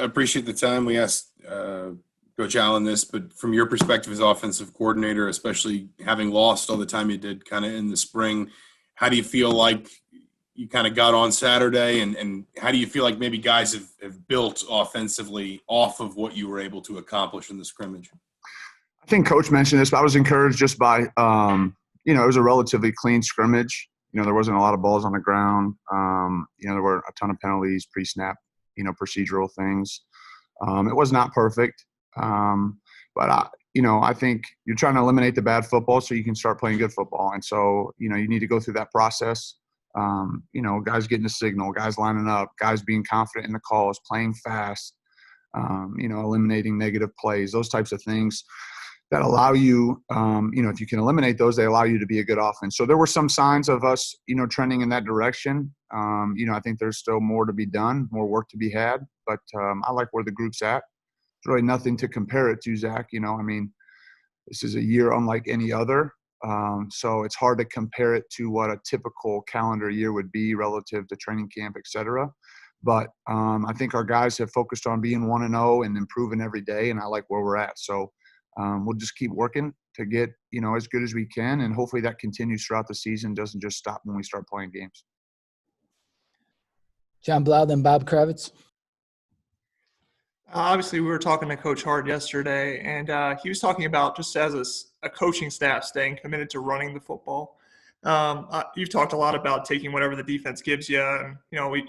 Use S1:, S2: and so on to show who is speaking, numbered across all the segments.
S1: I appreciate the time. We asked Coach Allen this, but from your perspective as offensive coordinator, especially having lost all the time you did kind of in the spring, how do you feel like you kind of got on Saturday, and how do you feel like maybe guys have built offensively off of what you were able to accomplish in the scrimmage?
S2: I think Coach mentioned this, but I was encouraged just by, it was a relatively clean scrimmage. There wasn't a lot of balls on the ground. There were a ton of penalties, pre-snap, procedural things. It was not perfect. But I think you're trying to eliminate the bad football so you can start playing good football. And so, you need to go through that process. Guys getting the signal, guys lining up, guys being confident in the calls, playing fast, eliminating negative plays, those types of things that allow you, if you can eliminate those, they allow you to be a good offense. So there were some signs of us, trending in that direction. I think there's still more to be done, more work to be had, but I like where the group's at. There's really nothing to compare it to, Zach. This is a year unlike any other. So it's hard to compare it to what a typical calendar year would be relative to training camp, et cetera. But I think our guys have focused on being 1-0 and improving every day, and I like where we're at. So we'll just keep working to get, as good as we can, and hopefully that continues throughout the season, doesn't just stop when we start playing games.
S3: John Blau, then Bob Kravitz.
S4: Obviously, we were talking to Coach Hart yesterday, and he was talking about just as a coaching staff staying committed to running the football. You've talked a lot about taking whatever the defense gives you, and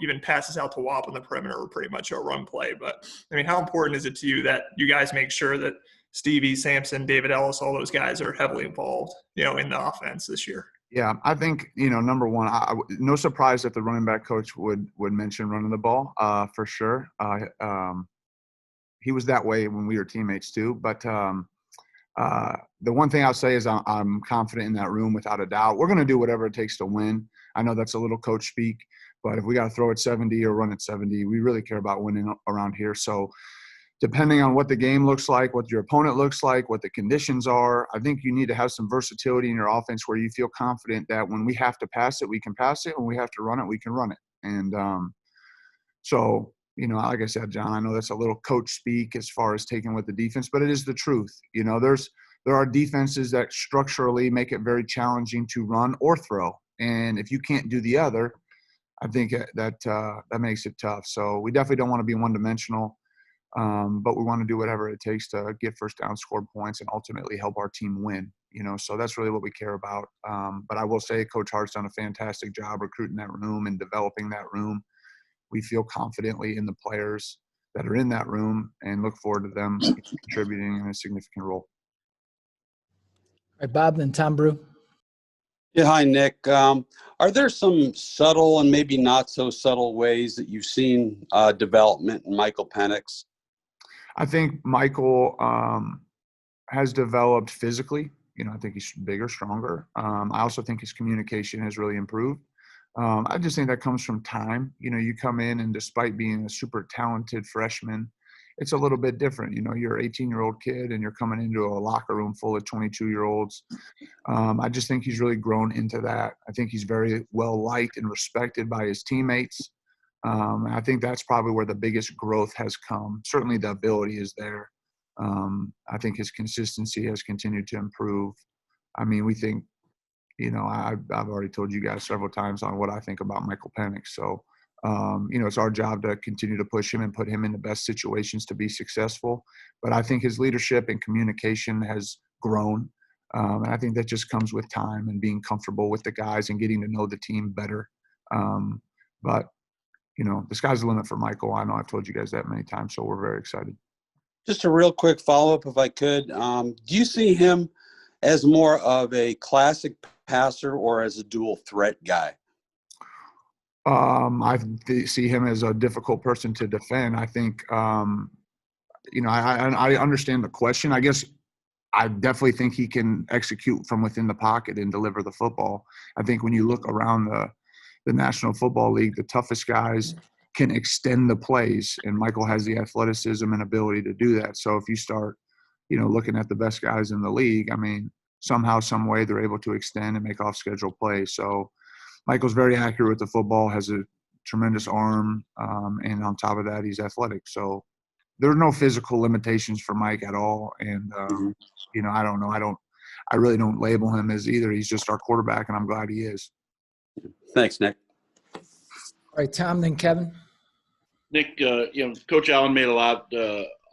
S4: even passes out to Wap on the perimeter were pretty much a run play. But how important is it to you that you guys make sure that Stevie, Sampson, David Ellis, all those guys are heavily involved, in the offense this year?
S2: Yeah, I think, number one, no surprise that the running back coach would mention running the ball, for sure. He was that way when we were teammates too. But the one thing I'll say is I'm confident in that room without a doubt. We're going to do whatever it takes to win. I know that's a little coach speak, but if we got to throw it 70 or run it 70, we really care about winning around here. So depending on what the game looks like, what your opponent looks like, what the conditions are, I think you need to have some versatility in your offense where you feel confident that when we have to pass it, we can pass it. When we have to run it, we can run it. And so – like I said, John, I know that's a little coach speak as far as taking with the defense, but it is the truth. There are defenses that structurally make it very challenging to run or throw. And if you can't do the other, I think that makes it tough. So we definitely don't want to be one-dimensional, but we want to do whatever it takes to get first down, score points, and ultimately help our team win. So that's really what we care about. But I will say Coach Hart's done a fantastic job recruiting that room and developing that room. We feel confidently in the players that are in that room and look forward to them contributing in a significant role.
S3: All right, Bob, then Tom Brew.
S5: Yeah, hi, Nick. Are there some subtle and maybe not so subtle ways that you've seen development in Michael Penix?
S2: I think Michael has developed physically. I think he's bigger, stronger. I also think his communication has really improved. I just think that comes from time. You come in and despite being a super talented freshman, it's a little bit different. You're an 18-year-old kid and you're coming into a locker room full of 22-year-olds. I just think he's really grown into that. I think he's very well liked and respected by his teammates. And I think that's probably where the biggest growth has come. Certainly the ability is there. I think his consistency has continued to improve. We think, I've already told you guys several times on what I think about Michael Penix. So, it's our job to continue to push him and put him in the best situations to be successful. But I think his leadership and communication has grown. And I think that just comes with time and being comfortable with the guys and getting to know the team better. But, the sky's the limit for Michael. I know I've told you guys that many times, so we're very excited.
S5: Just a real quick follow-up, if I could. Do you see him as more of a classic passer or as a dual threat guy?
S2: I see him as a difficult person to defend. I think, I understand the question. I guess I definitely think he can execute from within the pocket and deliver the football. I think when you look around the National Football League, the toughest guys can extend the plays, and Michael has the athleticism and ability to do that. So if you start, looking at the best guys in the league, somehow, some way they're able to extend and make off-schedule plays. So Michael's very accurate with the football, has a tremendous arm, and on top of that, he's athletic. So there's no physical limitations for Mike at all. And, you know, I don't know. I really don't label him as either. He's just our quarterback, and I'm glad he is.
S5: Thanks, Nick.
S3: All right, Tom, then Kevin.
S6: Nick, Coach Allen made a lot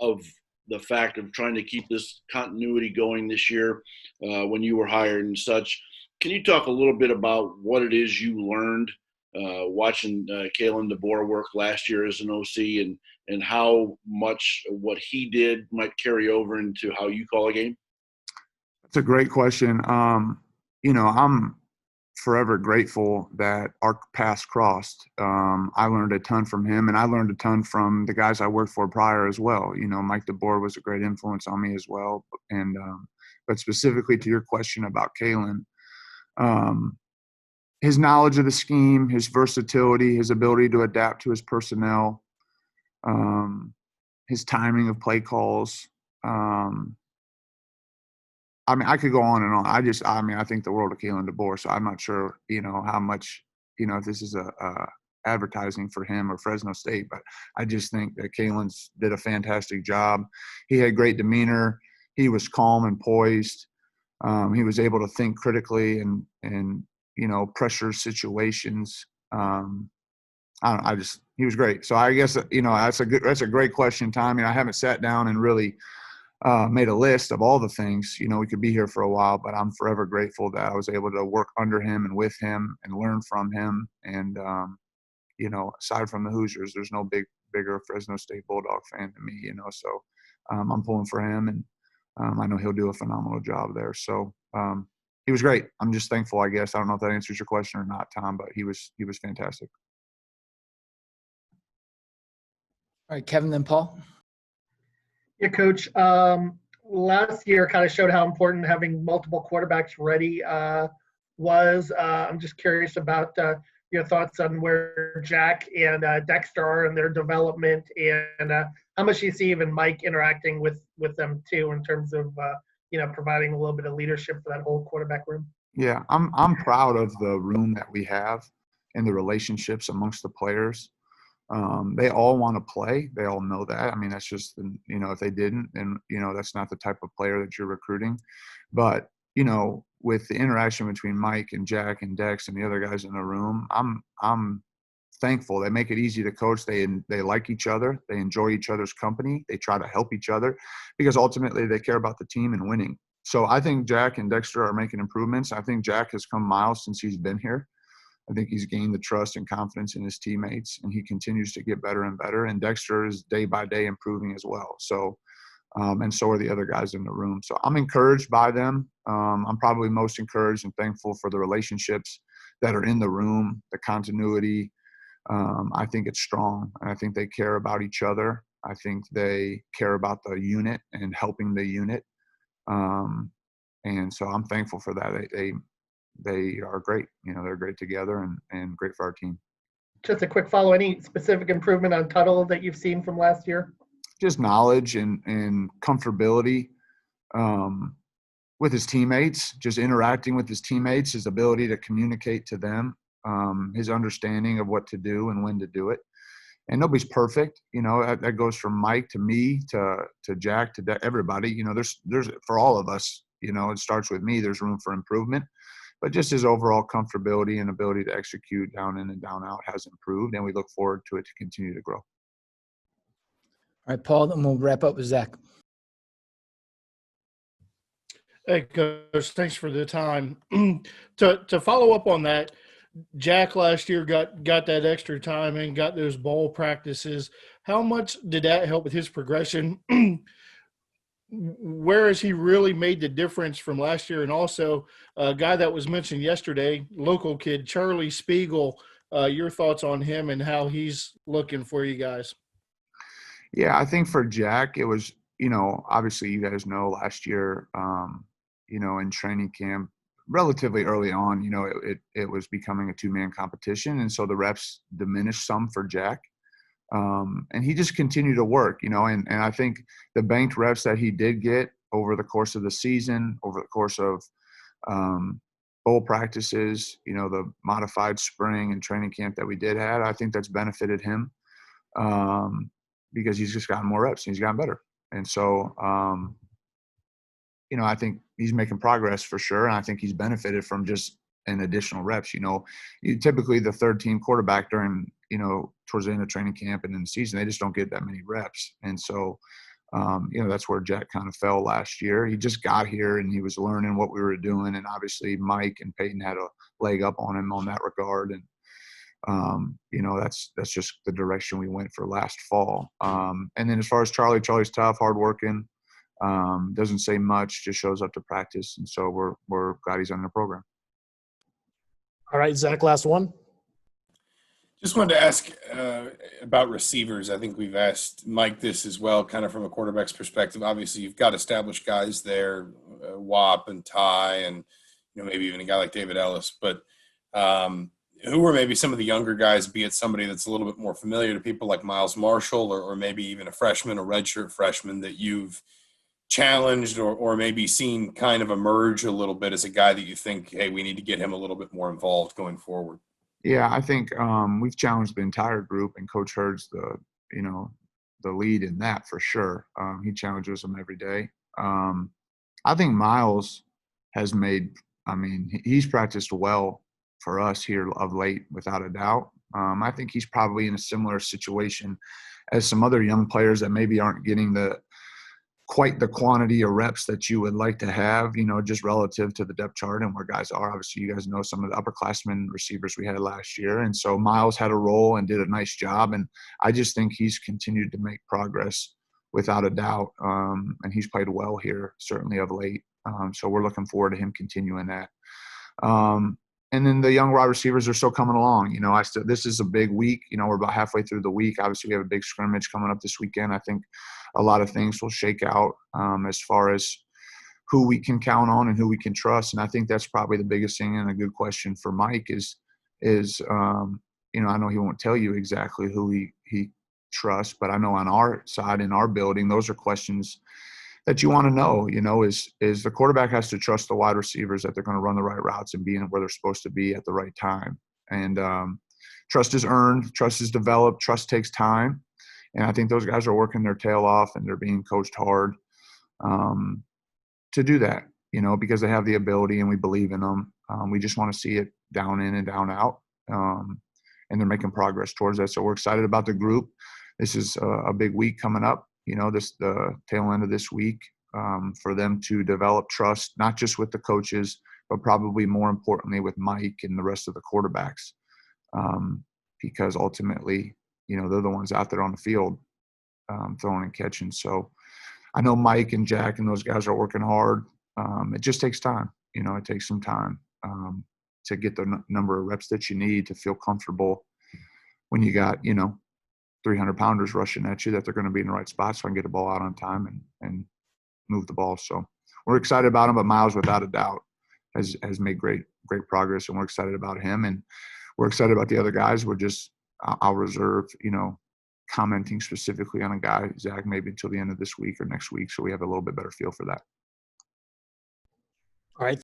S6: of the fact of trying to keep this continuity going this year when you were hired and such. Can you talk a little bit about what it is you learned watching Kalen DeBoer work last year as an OC and how much what he did might carry over into how you call a game?
S2: That's a great question. You know, I'm forever grateful that our paths crossed. I learned a ton from him, and I learned a ton from the guys I worked for prior as well. You know, Mike DeBoer was a great influence on me as well. And but specifically to your question about Kalen, his knowledge of the scheme, his versatility, his ability to adapt to his personnel, his timing of play calls. I mean, I could go on and on. I think the world of Kalen DeBoer, so I'm not sure, you know, how much, you know, if this is a advertising for him or Fresno State, but I just think that Kalen's did a fantastic job. He had great demeanor. He was calm and poised. He was able to think critically and you know, pressure situations. He was great. So I guess, you know, that's a great question, Tommy. I haven't sat down and really made a list of all the things. You know, we could be here for a while, but I'm forever grateful that I was able to work under him and with him and learn from him. And, you know, aside from the Hoosiers, there's no bigger Fresno State Bulldog fan than me, you know, so I'm pulling for him, and I know he'll do a phenomenal job there. So he was great. I'm just thankful, I guess. I don't know if that answers your question or not, Tom, but he was fantastic.
S3: All right, Kevin, then Paul.
S7: Yeah, Coach. Last year kind of showed how important having multiple quarterbacks ready was. I'm just curious about your thoughts on where Jack and Dexter are in their development, and how much you see even Mike interacting with them too in terms of you know, providing a little bit of leadership for that whole quarterback room.
S2: Yeah, I'm proud of the room that we have and the relationships amongst the players. They all want to play. They all know that. I mean, that's just, you know, if they didn't, then, you know, that's not the type of player that you're recruiting. But, you know, with the interaction between Mike and Jack and Dex and the other guys in the room, I'm thankful. They make it easy to coach. They like each other. They enjoy each other's company. They try to help each other because ultimately they care about the team and winning. So I think Jack and Dexter are making improvements. I think Jack has come miles since he's been here. I think he's gained the trust and confidence in his teammates, and he continues to get better and better. And Dexter is day by day improving as well. So, and so are the other guys in the room. So I'm encouraged by them. I'm probably most encouraged and thankful for the relationships that are in the room, the continuity. I think it's strong, and I think they care about each other. I think they care about the unit and helping the unit. And so I'm thankful for that. They are great. You know, they're great together and great for our team.
S7: Just a quick follow. Any specific improvement on Tuttle that you've seen from last year?
S2: Just knowledge and comfortability with his teammates, just interacting with his teammates, his ability to communicate to them, his understanding of what to do and when to do it. And nobody's perfect. You know, that goes from Mike to me to Jack to everybody. You know, there's for all of us, you know, it starts with me. There's room for improvement. But just his overall comfortability and ability to execute down in and down out has improved, and we look forward to it to continue to grow.
S3: All right, Paul, then we'll wrap up with Zach.
S8: Hey, Coach, thanks for the time. To follow up on that, Jack last year got that extra time and got those ball practices. How much did that help with his progression? Where has he really made the difference from last year? And also a guy that was mentioned yesterday, local kid, Charlie Spiegel, your thoughts on him and how he's looking for you guys?
S2: Yeah, I think for Jack, it was, you know, obviously you guys know last year, you know, in training camp, relatively early on, you know, it was becoming a two-man competition. And so the reps diminished some for Jack. And he just continued to work, you know, and I think the banked reps that he did get over the course of the season, over the course of bowl practices, you know, the modified spring and training camp that we did have, I think that's benefited him. because he's just gotten more reps and he's gotten better. And so, I think he's making progress for sure. And I think he's benefited from just an additional reps. Typically the third team quarterback during, towards the end of training camp and in the season, they just don't get that many reps. And so, that's where Jack kind of fell last year. He just got here and he was learning what we were doing. And obviously Mike and Peyton had a leg up on him on that regard. And, that's just the direction we went for last fall. And then as far as Charlie's tough, hardworking, doesn't say much, just shows up to practice. And so we're glad he's on the program.
S9: All right, Zach, last one.
S1: Just wanted to ask about receivers. I think we've asked Mike this as well, kind of from a quarterback's perspective. Obviously, you've got established guys there, Wap and Ty, and maybe even a guy like David Ellis. But who are maybe some of the younger guys, be it somebody that's a little bit more familiar to people like Miles Marshall, or maybe even a freshman, a redshirt freshman that you've challenged or maybe seen kind of emerge a little bit as a guy that you think, hey, we need to get him a little bit more involved going forward?
S2: Yeah, I think we've challenged the entire group, and Coach Hurd's the lead in that for sure. He challenges them every day. I think Miles has he's practiced well for us here of late, without a doubt. I think he's probably in a similar situation as some other young players that maybe aren't getting quite the quantity of reps that you would like to have, just relative to the depth chart and where guys are. Obviously, you guys know some of the upperclassmen receivers we had last year. And so Miles had a role and did a nice job. And I just think he's continued to make progress without a doubt. And he's played well here, certainly of late. So we're looking forward to him continuing that. And then the young wide receivers are still coming along. This is a big week. We're about halfway through the week. Obviously, we have a big scrimmage coming up this weekend. I think a lot of things will shake out as far as who we can count on and who we can trust. And I think that's probably the biggest thing, and a good question for Mike is I know he won't tell you exactly who he trusts, but I know on our side, in our building, those are questions that you want to know, is the quarterback has to trust the wide receivers that they're going to run the right routes and be in where they're supposed to be at the right time. And trust is earned, trust is developed, trust takes time. And I think those guys are working their tail off, and they're being coached hard to do that, because they have the ability and we believe in them. We just want to see it down in and down out. And they're making progress towards that. So we're excited about the group. This is a big week coming up. The tail end of this week, for them to develop trust, not just with the coaches, but probably more importantly with Mike and the rest of the quarterbacks, because ultimately, they're the ones out there on the field throwing and catching. So I know Mike and Jack and those guys are working hard. It just takes time. It takes some time to get the number of reps that you need to feel comfortable when you got, 300-pounders rushing at you, that they're going to be in the right spot so I can get the ball out on time and move the ball. So we're excited about him, but Miles, without a doubt, has made great progress, and we're excited about him, and we're excited about the other guys. I'll reserve, commenting specifically on a guy, Zach, maybe until the end of this week or next week, so we have a little bit better feel for that.
S9: All right.